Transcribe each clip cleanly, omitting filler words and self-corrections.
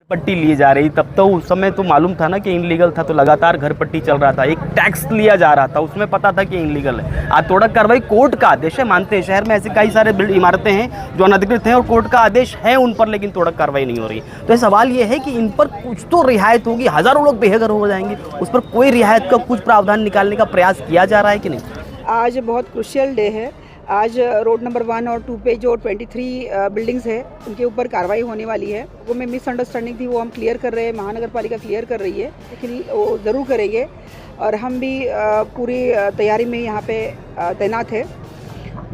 पट्टी ली जा रही, तब तो उस समय तो मालूम था ना कि इनलीगल था, तो लगातार घर पट्टी चल रहा था, एक टैक्स लिया जा रहा था, उसमें पता था कि इनलीगल है। आज तोड़क कार्रवाई कोर्ट का आदेश है, मानते हैं शहर में ऐसे कई सारे इमारतें हैं जो अनधिकृत हैं और कोर्ट का आदेश है उन पर, लेकिन तोड़क कार्रवाई नहीं हो रही। तो सवाल ये है कि इन पर कुछ तो रियायत होगी, हज़ारों लोग बेघर हो जाएंगे, उस पर कोई रियायत का कुछ प्रावधान निकालने का प्रयास किया जा रहा है कि नहीं? आज बहुत क्रुशियल डे है। आज रोड नंबर 1 और 2 पे जो 23 बिल्डिंग्स है उनके ऊपर कार्रवाई होने वाली है। वो में मिसअंडरस्टैंडिंग थी, वो हम क्लियर कर रहे हैं, महानगर पालिका क्लियर कर रही है, लेकिन वो ज़रूर करेंगे और हम भी पूरी तैयारी में यहाँ पे तैनात है।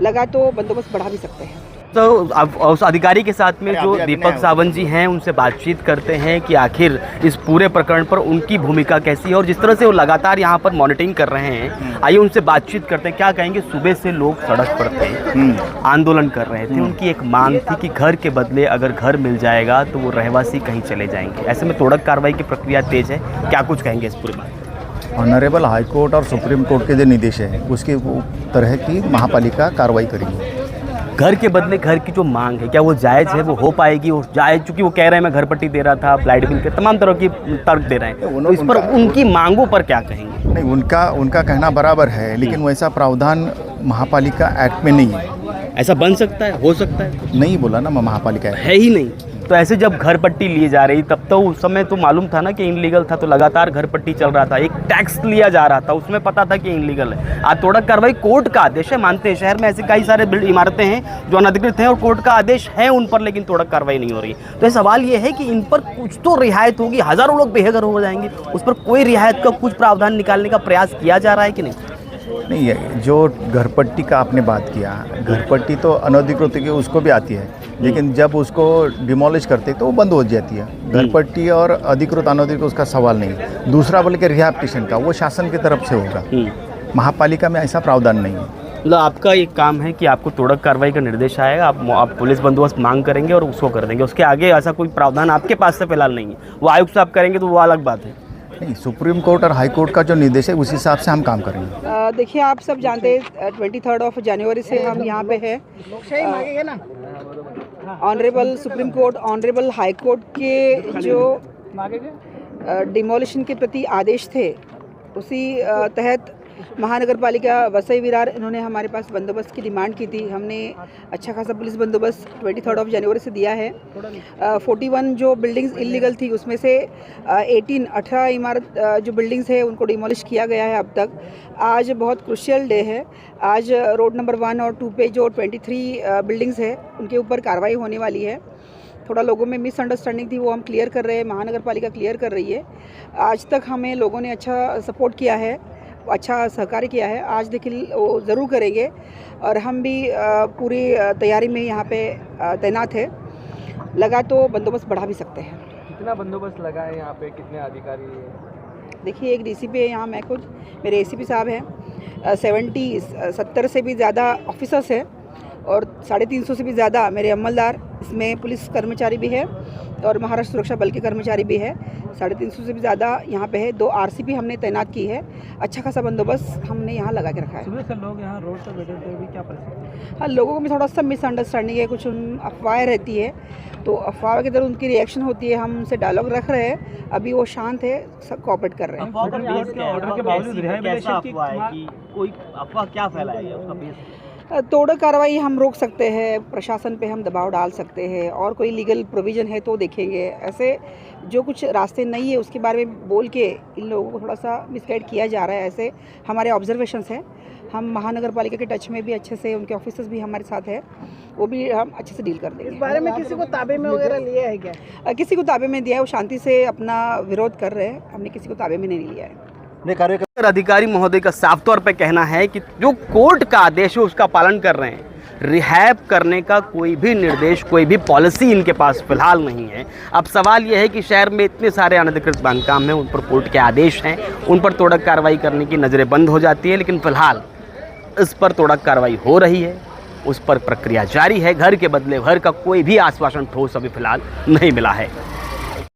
लगा तो बंदोबस्त बढ़ा भी सकते हैं। तो अब उस अधिकारी के साथ में जो दीपक सावंत जी हैं उनसे बातचीत करते हैं कि आखिर इस पूरे प्रकरण पर उनकी भूमिका कैसी है और जिस तरह से वो लगातार यहाँ पर मॉनिटरिंग कर रहे हैं, आइए उनसे बातचीत करते हैं। क्या कहेंगे? सुबह से लोग सड़क पर थे, आंदोलन कर रहे थे, उनकी एक मांग थी कि घर के बदले अगर घर मिल जाएगा तो वो रहवासी कहीं चले जाएंगे। ऐसे में तोड़क कार्रवाई की प्रक्रिया तेज है, क्या कुछ कहेंगे इस पूरी बात? ऑनरेबल हाई कोर्ट और सुप्रीम कोर्ट के जो निर्देश है उसके तरह की महापालिका कार्रवाई करेगी। घर के बदले घर की जो मांग है, क्या वो जायज़ है? वो हो पाएगी? और जायज़, चूँकि वो कह रहे हैं मैं घर पट्टी दे रहा था, लाइट बिल के तमाम तरह की तर्क दे रहे हैं, तो इस पर उनकी मांगों पर क्या कहेंगे? नहीं, उनका कहना बराबर है, लेकिन वैसा प्रावधान महापालिका एक्ट में नहीं है। ऐसा बन सकता है, हो सकता है? नहीं बोला ना महापालिका एक्ट है ही नहीं। तो ऐसे जब घर पट्टी ली जा रही, तब तो उस समय तो मालूम था ना कि इनलीगल था, तो लगातार घर पट्टी चल रहा था, एक टैक्स लिया जा रहा था, उसमें पता था कि इनलीगल है। आज तोड़क कार्रवाई कोर्ट का आदेश है, मानते हैं शहर में ऐसे कई सारे इमारतें हैं जो अनधिकृत हैं और कोर्ट का आदेश है उन पर, लेकिन तोड़क कार्रवाई नहीं हो रही। तो सवाल ये है कि इन पर कुछ तो रियायत होगी, हज़ारों लोग बेघर हो जाएंगे, उस पर कोई रियायत का कुछ प्रावधान निकालने का प्रयास किया जा रहा है कि नहीं? नहीं है। जो घर पट्टी का आपने बात किया, घर पट्टी तो अनधिकृत की उसको भी आती है, लेकिन जब उसको डिमोलिश करते तो वो बंद हो जाती है। घर पट्टी और अधिकृत अनधिकृत उसका सवाल नहीं। दूसरा बोले कि रिहैबिलिटेशन का, वो शासन की तरफ से होगा, महापालिका में ऐसा प्रावधान नहीं है। मतलब आपका एक काम है कि आपको तोड़क कार्रवाई का निर्देश आएगा, आप पुलिस बंदोबस्त मांग करेंगे और उसको कर देंगे, उसके आगे ऐसा कोई प्रावधान आपके पास से फिलहाल नहीं है। वो आयुक्त साहब करेंगे तो वो अलग बात है। नहीं, सुप्रीम कोर्ट और हाई कोर्ट का जो निर्देश है उस हिसाब से हम काम करेंगे। देखिए, आप सब जानते हैं 23 जनवरी से हम यहाँ पे हैं। Honourable supreme court, honourable high court के जो डिमोलिशन के प्रति आदेश थे, उसी तहत महानगर पालिका वसई विरार इन्होंने हमारे पास बंदोबस्त की डिमांड की थी। हमने अच्छा खासा पुलिस बंदोबस्त 23 जनवरी से दिया है। 41 जो बिल्डिंग्स इलीगल थी उसमें से 18 इमारत जो बिल्डिंग्स है उनको डिमोलिश किया गया है अब तक। आज बहुत क्रुशियल डे है। आज रोड नंबर 1 और 2 पे जो 23 बिल्डिंग्स है उनके ऊपर कार्रवाई होने वाली है। थोड़ा लोगों में मिसअंडरस्टैंडिंग थी, वो हम क्लियर कर रहे हैं, महानगर पालिका क्लियर कर रही है। आज तक हमें लोगों ने अच्छा सपोर्ट किया है, अच्छा सहकार्य किया है। आज देखिए वो ज़रूर करेंगे और हम भी पूरी तैयारी में यहाँ पे तैनात है। लगा तो बंदोबस्त बढ़ा भी सकते हैं। कितना बंदोबस्त लगा है यहाँ पे? कितने अधिकारी हैं? देखिए, एक डीसीपी है यहाँ, मैं खुद, मेरे एसीपी साहब हैं, 70 से भी ज़्यादा ऑफिसर्स हैं और 350 से भी ज़्यादा मेरे अमलदार, इसमें पुलिस कर्मचारी भी है और महाराष्ट्र सुरक्षा बल के कर्मचारी भी है। 350 से भी ज़्यादा यहाँ पे है। 2 आरसीपी हमने तैनात की है। अच्छा खासा बंदोबस्त हमने यहाँ लगा के रखा है। सुबह से लोग यहाँ रोड पर बैठे थे, अभी क्या परिस्थिति? हाँ, लोगों में थोड़ा सा मिसअंडरस्टैंडिंग है, कुछ अफवाहें रहती है, तो अफवाह की तरह उनकी रिएक्शन होती है। हम उनसे डायलॉग रख रहे हैं, अभी वो शांत है, सब कोऑपरेट कर रहे हैं। ऑर्डर के बावजूद रिहैबिलिटेशन की कोई अफवाह क्या फैलाई है उसका बेस? तोड़क कार्रवाई हम रोक सकते हैं, प्रशासन पे हम दबाव डाल सकते हैं और कोई लीगल प्रोविज़न है तो देखेंगे। ऐसे जो कुछ रास्ते नहीं है उसके बारे में बोल के इन लोगों को थोड़ा सा मिसगाइड किया जा रहा है, ऐसे हमारे ऑब्जर्वेशंस हैं। हम महानगर पालिका के टच में भी अच्छे से, उनके ऑफिसर्स भी हमारे साथ है, वो भी हम अच्छे से डील कर देंगे। इस बारे में किसी को ताबे में वगैरह लिया है क्या? किसी को ताबे में दिया है, वो शांति से अपना विरोध कर रहे हैं, हमने किसी को ताबे में नहीं लिया है। अधिकारी महोदय का साफ तौर पे कहना है कि जो कोर्ट का आदेश है उसका पालन कर रहे हैं। रिहैब करने का कोई भी निर्देश, कोई भी पॉलिसी इनके पास फिलहाल नहीं है। अब सवाल यह है कि शहर में इतने सारे अनधिकृत बांधकाम हैं, उन पर कोर्ट के आदेश हैं, उन पर तोड़क कार्रवाई करने की नज़रें बंद हो जाती है, लेकिन फिलहाल इस पर तोड़क कार्रवाई हो रही है, उस पर प्रक्रिया जारी है। घर के बदले घर का कोई भी आश्वासन ठोस अभी फिलहाल नहीं मिला है।